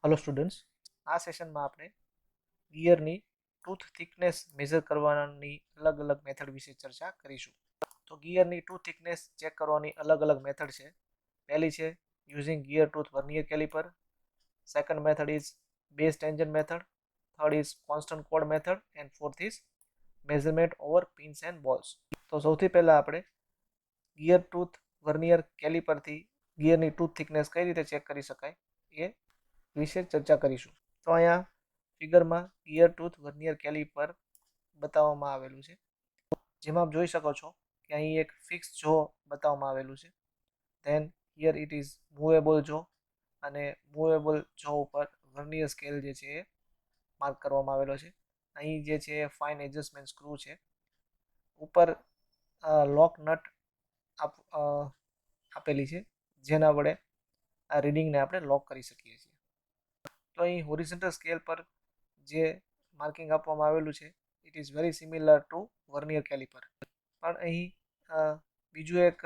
Hello students, આ સેશનમાં આપણે ગિયરની ટૂથ થિકનેસ મેઝર કરવાની અલગ અલગ મેથડ વિશે ચર્ચા કરીશું. તો ગિયરની ટૂથ થિકનેસ ચેક કરવાની અલગ અલગ મેથડ છે. પહેલી છે using gear tooth vernier caliper. Second method is base tangent method. Third is constant કોડ method and fourth is measurement over pins and balls. તો સૌથી પહેલા આપણે ગિયર ટૂથ વર્નિયર કેલિપરથી ગિયરની ટૂથ થિકનેસ કઈ રીતે ચેક કરી શકાય એ વિશે ચર્ચા કરીશું. તો અહીંયા ફિગરમાં ગિયર ટૂથ વર્નિયર કેલિપર બતાવવામાં આવેલું છે, જેમાં આપ જોઈ શકો છો કે અહીં એક ફિક્સ જો બતાવવામાં આવેલું છે. Then here it is movable જો, અને મૂવેબલ જો ઉપર વર્નિયર સ્કેલ જે છે એ માર્ક કરવામાં આવેલો છે. અહીં જે છે એ ફાઇન એડજસ્ટમેન્ટ સ્ક્રૂ છે. ઉપર લોક નટ આપેલી છે, જેના વડે આ રીડિંગને આપણે લોક કરી શકીએ છીએ. તો અહીં હોરિઝોન્ટલ સ્કેલ પર જે માર્કિંગ આપવામાં આવેલું છે it is very similar to vernier caliper. પણ અહીં બીજું એક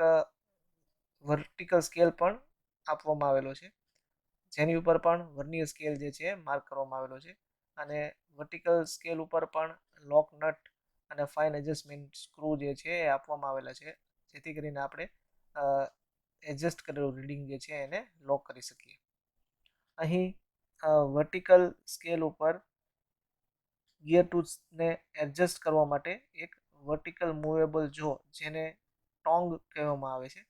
વર્ટિકલ સ્કેલ પણ આપવામાં આવેલો છે, જેની ઉપર પણ વર્નિયર સ્કેલ જે છે માર્ક કરવામાં આવેલો છે. અને વર્ટિકલ સ્કેલ ઉપર પણ લોક નટ અને ફાઇન એડજસ્ટમેન્ટ સ્ક્રૂ જે છે એ આપવામાં આવેલા છે, જેથી કરીને આપણે એડજસ્ટ કરેલું રીડિંગ જે છે એને લોક કરી શકીએ. અહીં વર્ટિકલ સ્કેલ ઉપર ગિયર ટૂથને એડજસ્ટ કરવા માટે એક વર્ટિકલ મૂવેબલ જો, જેને ટોંગ કહેવામાં આવે છે,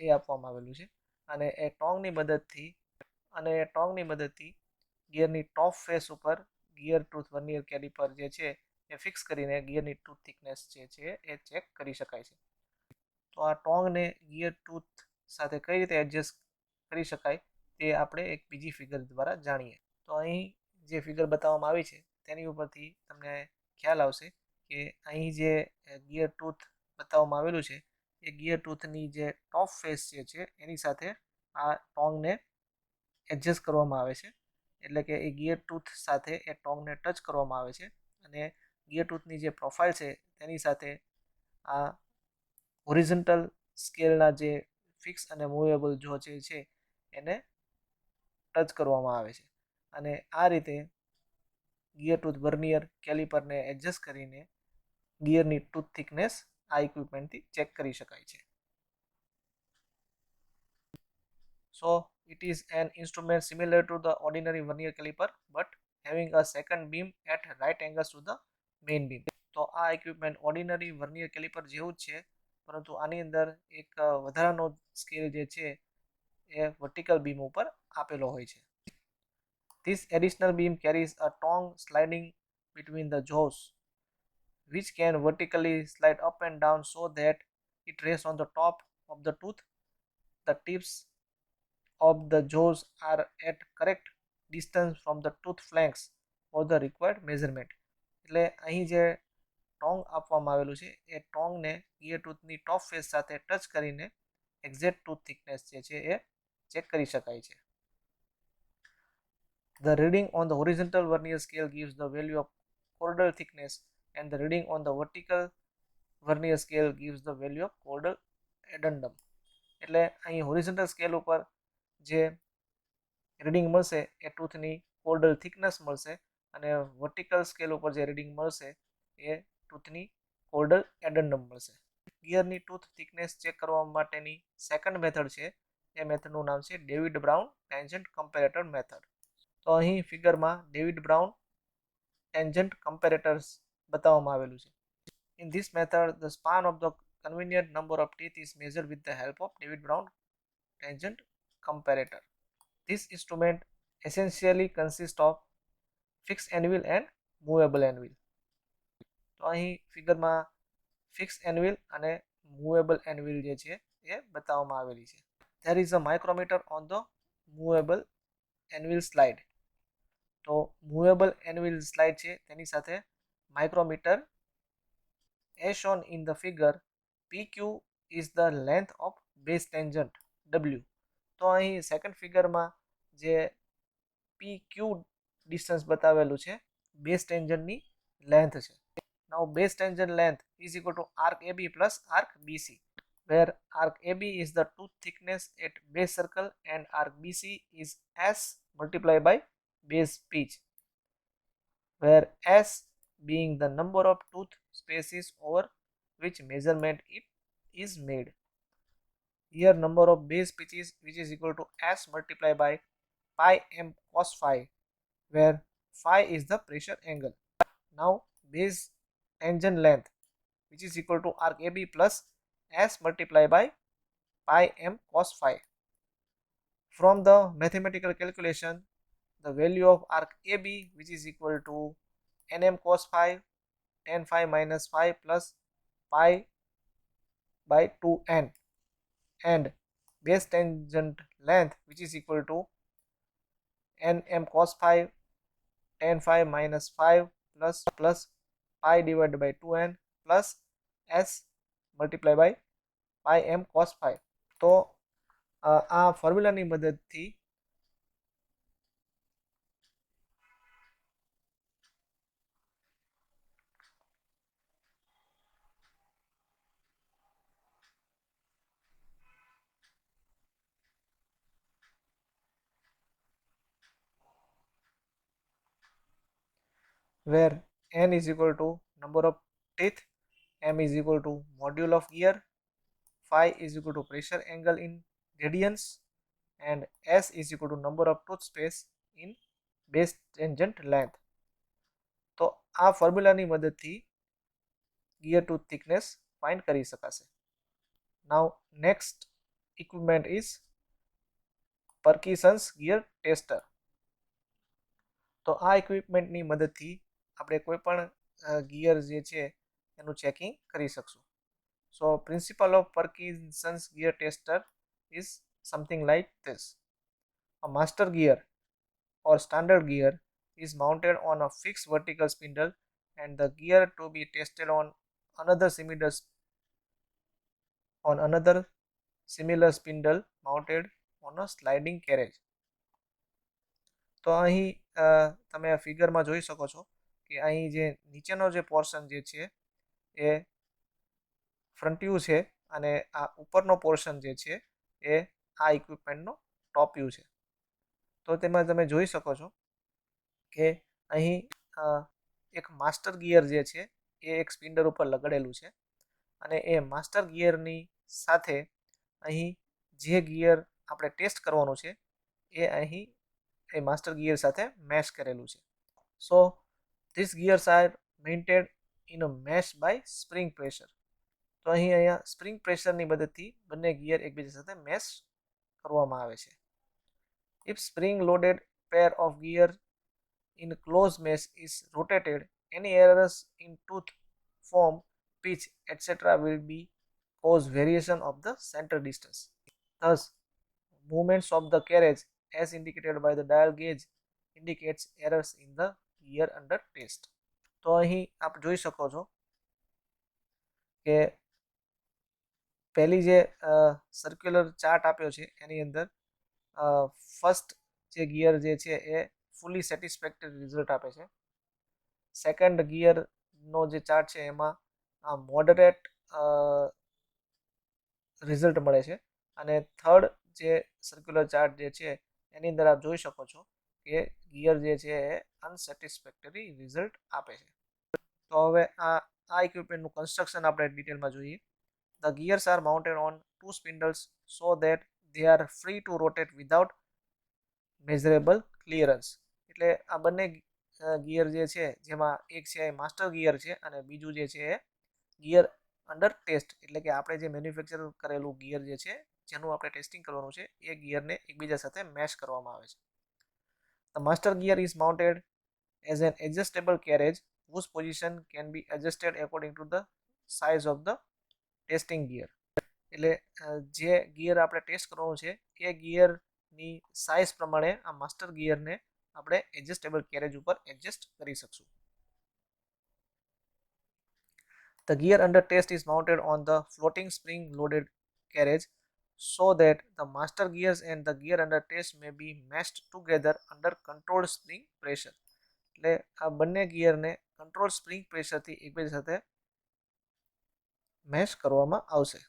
એ આપવામાં આવેલું છે. અને એ ટોંગની મદદથી ગિયરની ટોપ ફેસ ઉપર ગિયર ટૂથ વર્નિયર કેલિપર જે છે એ ફિક્સ કરીને ગિયરની ટૂથ થિકનેસ જે છે એ ચેક કરી શકાય છે. તો આ ટોંગને ગિયર ટૂથ સાથે કઈ રીતે એડજસ્ટ કરી શકાય તે આપણે એક બીજી ફિગર દ્વારા જાણીએ. તો અહીં જે ફિગર બતાવવામાં આવી છે તેની ઉપરથી તમને ખ્યાલ આવશે કે અહીં જે ગિયર ટૂથ બતાવવામાં આવેલું છે એ ગિયર ટૂથની જે ટોપ ફેસ જે છે એની સાથે આ ટોંગને એડજસ્ટ કરવામાં આવે છે. એટલે કે એ ગિયર ટૂથ સાથે એ ટોંગને ટચ કરવામાં આવે છે, અને ગિયર ટૂથની જે પ્રોફાઇલ છે તેની સાથે આ હોરિઝોન્ટલ સ્કેલના જે ફિક્સ અને મૂવેબલ જો છે એને ટચ કરવામાં આવે છે. અને આ રીતે ગિયર ટૂથ વર્નિયર કેલિપરને એડજસ્ટ કરીને ગિયરની ટૂથ થિકનેસ આ ઇક્વિપમેન્ટથી ચેક કરી શકાય છે. So it is an instrument similar to the ordinary vernier caliper but having a second beam at right angles to the main beam. તો આ ઇક્વિપમેન્ટ ઓર્ડિનરી વર્નિયર કેલિપર જેવું જ છે, પરંતુ આની અંદર એક વધારાનો સ્કેલ જે છે એ વર્ટિકલ બીમ ઉપર આપેલો હોય છે. This additional beam carries a tongue sliding between the jaws, which can vertically slide up and down so that it rests on the top of the tooth. The tips of the jaws are at correct distance from the tooth flanks for the required measurement. એટલે અહીં જે Tong આપવામાં આવેલું છે એ ટોંગને gear ટૂથની ટોપ face સાથે touch કરીને exact tooth thickness જે છે એ ચેક કરી શકાય છે. The reading on the horizontal vernier scale gives the value of chordal thickness and the reading on the vertical vernier scale gives the value of chordal addendum. એટલે અહીં horizontal scale ઉપર જે reading મળશે એ ટૂથની કોર્ડલ thickness મળશે, અને vertical scale ઉપર જે reading મળશે એ ટૂથની કોર્ડલ એડન્ડમ મળશે. ગિયરની ટૂથ થિકનેસ ચેક કરવા માટેની સેકન્ડ મેથડ છે, એ મેથડનું નામ છે David brown tangent comparator method. તો અહીં ફિગરમાં ડેવિડ બ્રાઉન ટેન્જન્ટ કમ્પેરેટર્સ બતાવવામાં આવેલું છે. In this method, the span of the convenient number of teeth is measured with the help of David Brown tangent comparator. This instrument essentially consists of fixed anvil and movable anvil. તો અહીં ફિગરમાં fix એનવિલ અને movable એનવિલ જે છે એ બતાવવામાં આવેલી છે. There is a micrometer on the movable anvil slide. તો movable એનવિલ slide છે તેની સાથે micrometer, as shown in the figure, PQ is the length of base tangent W. તો અહીં સેકન્ડ ફિગરમાં જે PQ ડિસ્ટન્સ બતાવેલું છે બેઝ ટેન્જન્ટની લેન્થ છે. Now base tangent length is equal to arc AB plus arc BC, where arc AB is the tooth thickness at base circle and arc BC is S multiplied by base pitch, where S being the number of tooth spaces over which measurement it is made. Here number of base pitches, which is equal to S multiplied by pi m cos phi, where phi is the pressure angle. Now base tangent length, which is equal to arc AB plus S multiplied by pi m cos phi. From the mathematical calculation, the value of arc AB, which is equal to nm cos phi tan phi minus phi plus pi by 2n, and base tangent length, which is equal to nm cos phi tan phi minus 5 plus pi divided by 2n plus s multiplied by pi m cos phi. તો આ ફોર્મ્યુલાની મદદથી where n is equal to number of teeth, m is equal to module of gear, phi is equal to pressure angle in radians, and s is equal to number of tooth space in base tangent length. તો આ ફોર્મ્યુલાની મદદથી gear tooth thickness find કરી શકાશે. Now next equipment is Parkinson's gear tester. તો આ ઇક્વિપમેન્ટની મદદથી આપણે કોઈ પણ ગિયર જે છે એનું ચેકિંગ કરી શકશું. So principle of Parkinson's gear tester is something like this. A master gear or standard gear is mounted on a fixed vertical spindle, and the gear to be tested on another similar spindle mounted on a sliding carriage. તો અહીં તમે આ ફિગરમાં જોઈ શકો છો કે અહીં જે નીચેનો જે પોર્શન જે છે એ ફ્રન્ટ વ્યૂ છે અને આ ઉપરનો પોર્શન જે છે એ આ ઇક્વિપમેન્ટનો ટોપ વ્યૂ છે. તો તેમાં તમે જોઈ શકો છો કે અહીં એક માસ્ટર ગિયર જે છે એ એક સ્પિન્ડર ઉપર લગાડેલું છે, અને એ માસ્ટર ગિયરની સાથે અહીં જે ગિયર આપણે ટેસ્ટ કરવાનું છે એ અહીં એ માસ્ટર ગિયર સાથે મેશ કરેલું છે. So this gears are maintained in a mesh by spring pressure. તો અહીંયા સ્પ્રિંગ પ્રેશરની મદદથી બંને ગિયર એકબીજા સાથે મેશ કરવામાં આવે છે. If spring loaded pair of gear in close mesh is rotated, any errors in tooth form, pitch, etc. will be cause variation of the center distance. Thus, movements of the carriage as indicated by the dial gauge indicates errors in the gear under test. તો અહીં આપ જોઈ શકો છો કે પહેલી જે circular chart આપ્યો છે એની અંદર ફર્સ્ટ જે ગિયર જે છે એ ફૂલી સેટિસ્ફેક્ટરી રિઝલ્ટ આપે છે. સેકન્ડ ગિયરનો જે ચાર્ટ છે એમાં મોડરેટ રિઝલ્ટ મળે છે, અને થર્ડ જે સર્ક્યુલર ચાર્ટ જે છે એની અંદર આપ જોઈ શકો છો કે ગિયર જે છે એ અનસેટિસ્ફેક્ટરી રિઝલ્ટ આપે છે. તો હવે આ ઇક્વિપમેન્ટનું કન્સ્ટ્રક્શન આપણે ડિટેલમાં જોઈએ. The gears are mounted on two spindles so that they are free to rotate without measurable clearance. એટલે આ બંને ગિયર જે છે જેમાં એક છે એ માસ્ટર ગિયર છે અને બીજું જે છે એ ગિયર અંડર ટેસ્ટ, એટલે કે આપણે જે મેન્યુફેક્ચર કરેલું ગિયર જે છે જેનું આપણે ટેસ્ટિંગ કરવાનું છે એ ગિયરને એકબીજા સાથે મેશ કરવામાં આવે છે. The master gear is mounted as an adjustable carriage whose position can be adjusted according to the size of the testing gear. એટલે જે ગિયર આપણે ટેસ્ટ કરવાનું છે એ ગિયરની સાઇઝ પ્રમાણે આ માસ્ટર ગિયરને આપણે એડજસ્ટેબલ કેરેજ ઉપર એડજસ્ટ કરી શકશું. The gear under test is mounted on the floating spring loaded carriage so that the master gears and the gear under test may be meshed together under controlled spring pressure. એટલે આ બંને ગિયરને control spring પ્રેશરથી એકબીજા સાથે mesh કરવામાં આવશે.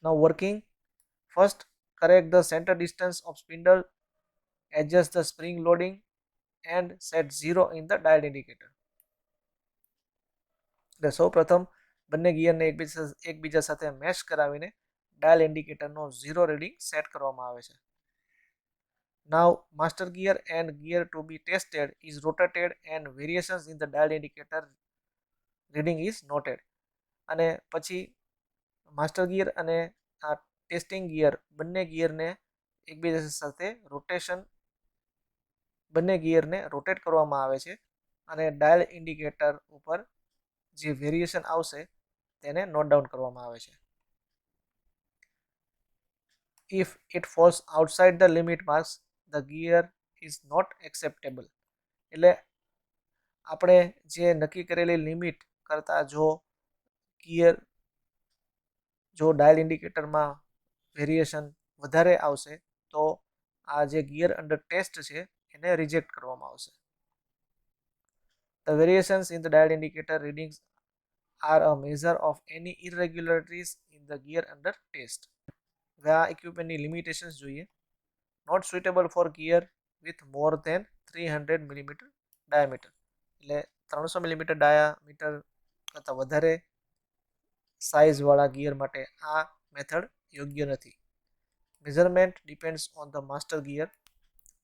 Now working, first correct the center distance of spindle adjust the spring loading and set 0 in the dial indicator. એટલે સૌ પ્રથમ બંને ગિયરને એકબીજા સાથે મેશ કરાવીને ડાયલ ઇન્ડિકેટરનો 0 રીડિંગ સેટ કરવામાં આવે છે. Now master gear and gear to be tested is rotated and variations in the dial indicator reading is noted. અને પછી માસ્ટર ગિયર અને આ ટેસ્ટિંગ ગિયર બંને ગિયરને એકબીજા સાથે બંને ગિયરને રોટેટ કરવામાં આવે છે અને ડાયલ ઇન્ડિકેટર ઉપર જે વેરિએશન આવશે તેને નોટ ડાઉન કરવામાં આવે છે. If it falls outside the limit marks, the gear is not acceptable. એટલે આપણે જે નક્કી કરેલી લિમિટ કરતાં જો ડાયલ ઇન્ડિકેટરમાં વેરિએશન વધારે આવશે તો આ જે ગિયર અંડર ટેસ્ટ છે એને રિજેક્ટ કરવામાં આવશે. The variations in the dial indicator readings are a measure of any irregularities in the gear under test. હવે આ ઇક્વિપમેન્ટની લિમિટેશન્સ જોઈએ. Not suitable for gear with more than 300 millimetre diameter. એટલે 300 millimetre diameter કરતાં વધારે સાઇઝવાળા gear માટે આ method યોગ્ય નથી. Measurement depends on the master gear.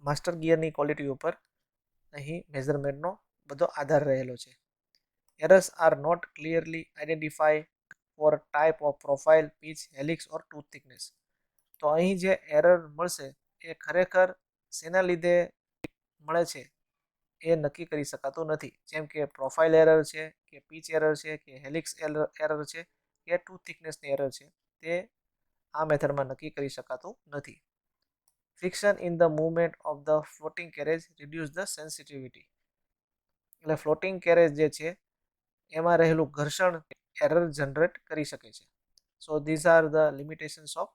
Master ગિયરની ક્વોલિટી ઉપર અહીં મેઝરમેન્ટનો બધો આધાર રહેલો છે. Errors are not clearly identify for type of profile, pitch, helix or tooth thickness. તો અહીં જે એરર મળશે એ ખરેખર શેના લીધે મળે છે એ નક્કી કરી શકાતું નથી. જેમ કે પ્રોફાઇલ એરર છે કે પીચ એરર છે કે હેલિક્સ એરર છે કે ટૂથ થિકનેસની એરર છે તે આ મેથડમાં નક્કી કરી શકાતું નથી. Friction in the movement of the floating carriage reduce the sensitivity. એટલે ફ્લોટિંગ કેરેજ જે છે એમાં રહેલું ઘર્ષણ એરર જનરેટ કરી શકે છે. સો these are the limitations of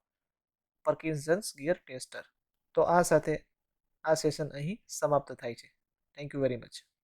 Parkinson's gear tester. તો આ સાથે આ સેશન અહીં સમાપ્ત થાય છે. Thank you very much.